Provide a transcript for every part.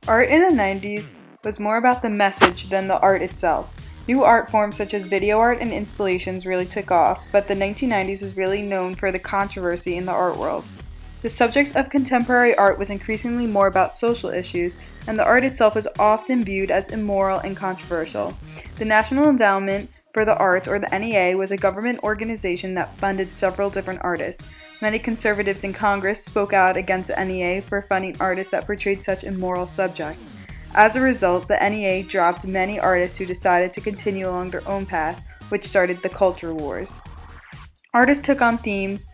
Art in the 90s was more about the message than the art itself. New art forms such as video art and installations really took off, but the 1990s was really known for the controversy in the art world. The subject of contemporary art was increasingly more about social issues, and the art itself was often viewed as immoral and controversial. The National Endowment for the Arts, or the NEA, was a government organization that funded several different artists. Many conservatives in Congress spoke out against the NEA for funding artists that portrayed such immoral subjects. As a result, the NEA dropped many artists who decided to continue along their own path, which started the culture wars. Artists took on themes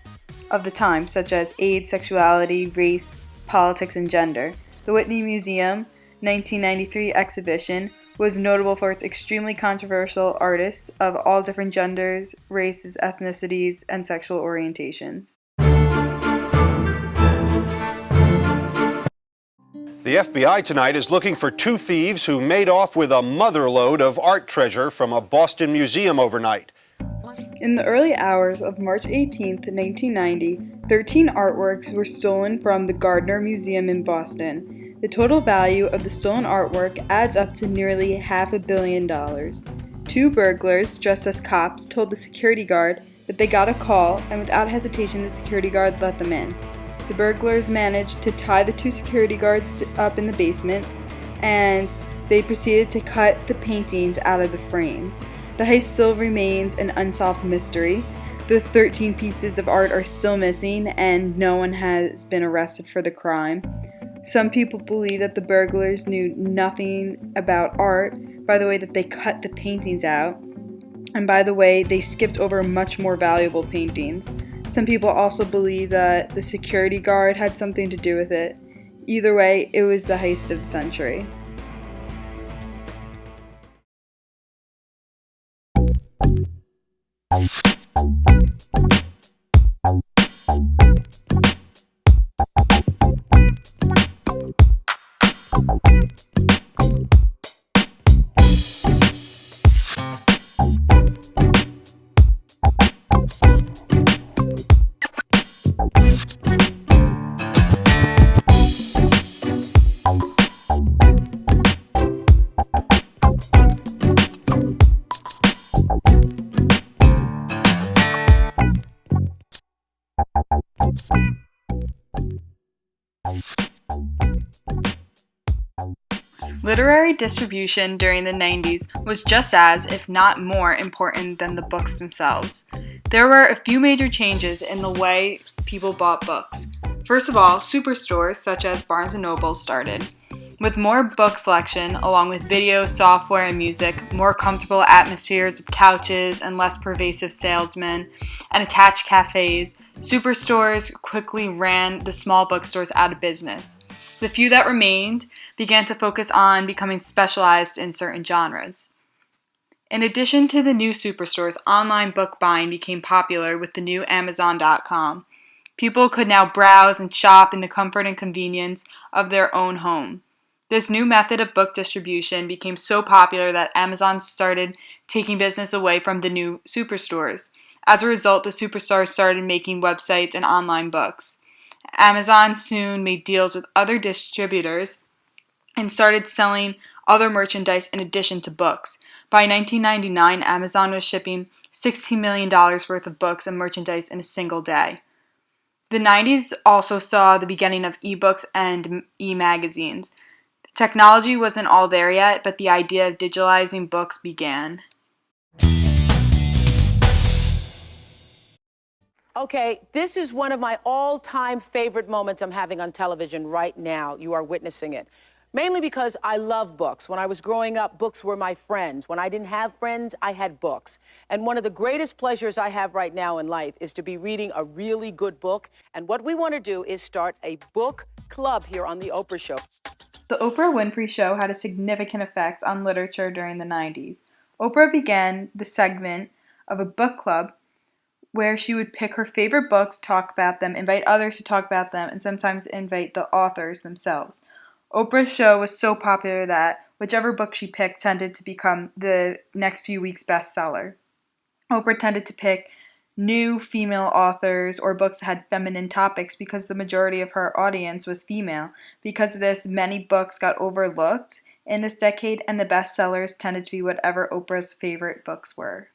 of the time, such as AIDS, sexuality, race, politics, and gender. The Whitney Museum 1993 exhibition was notable for its extremely controversial artists of all different genders, races, ethnicities, and sexual orientations. The FBI tonight is looking for two thieves who made off with a motherlode of art treasure from a Boston museum overnight. In the early hours of March 18, 1990, 13 artworks were stolen from the Gardner Museum in Boston. The total value of the stolen artwork adds up to nearly $500 million. Two burglars, dressed as cops, told the security guard that they got a call, and without hesitation, the security guard let them in. The burglars managed to tie the two security guards up in the basement, and they proceeded to cut the paintings out of the frames. The heist still remains an unsolved mystery. The 13 pieces of art are still missing, and no one has been arrested for the crime. Some people believe that the burglars knew nothing about art by the way that they cut the paintings out, and by the way they skipped over much more valuable paintings. Some people also believe that the security guard had something to do with it. Either way, it was the heist of the century. Literary distribution during the 90s was just as, if not more, important than the books themselves. There were a few major changes in the way people bought books. First of all, superstores such as Barnes & Noble started. With more book selection, along with video, software, and music, more comfortable atmospheres with couches and less pervasive salesmen, and attached cafes, superstores quickly ran the small bookstores out of business. The few that remained began to focus on becoming specialized in certain genres. In addition to the new superstores, online book buying became popular with the new Amazon.com. People could now browse and shop in the comfort and convenience of their own home. This new method of book distribution became so popular that Amazon started taking business away from the new superstores. As a result, the superstars started making websites and online books. Amazon soon made deals with other distributors and started selling other merchandise in addition to books. By 1999, Amazon was shipping $16 million worth of books and merchandise in a single day. The 90s also saw the beginning of ebooks and e-magazines. Technology wasn't all there yet, but the idea of digitalizing books began. Okay, this is one of my all-time favorite moments I'm having on television right now. You are witnessing it. Mainly because I love books. When I was growing up, books were my friends. When I didn't have friends, I had books. And one of the greatest pleasures I have right now in life is to be reading a really good book. And what we want to do is start a book club here on The Oprah Show. The Oprah Winfrey Show had a significant effect on literature during the 90s. Oprah began the segment of a book club where she would pick her favorite books, talk about them, invite others to talk about them, and sometimes invite the authors themselves. Oprah's show was so popular that whichever book she picked tended to become the next few weeks' bestseller. Oprah tended to pick new female authors or books that had feminine topics because the majority of her audience was female. Because of this, many books got overlooked in this decade, and the bestsellers tended to be whatever Oprah's favorite books were.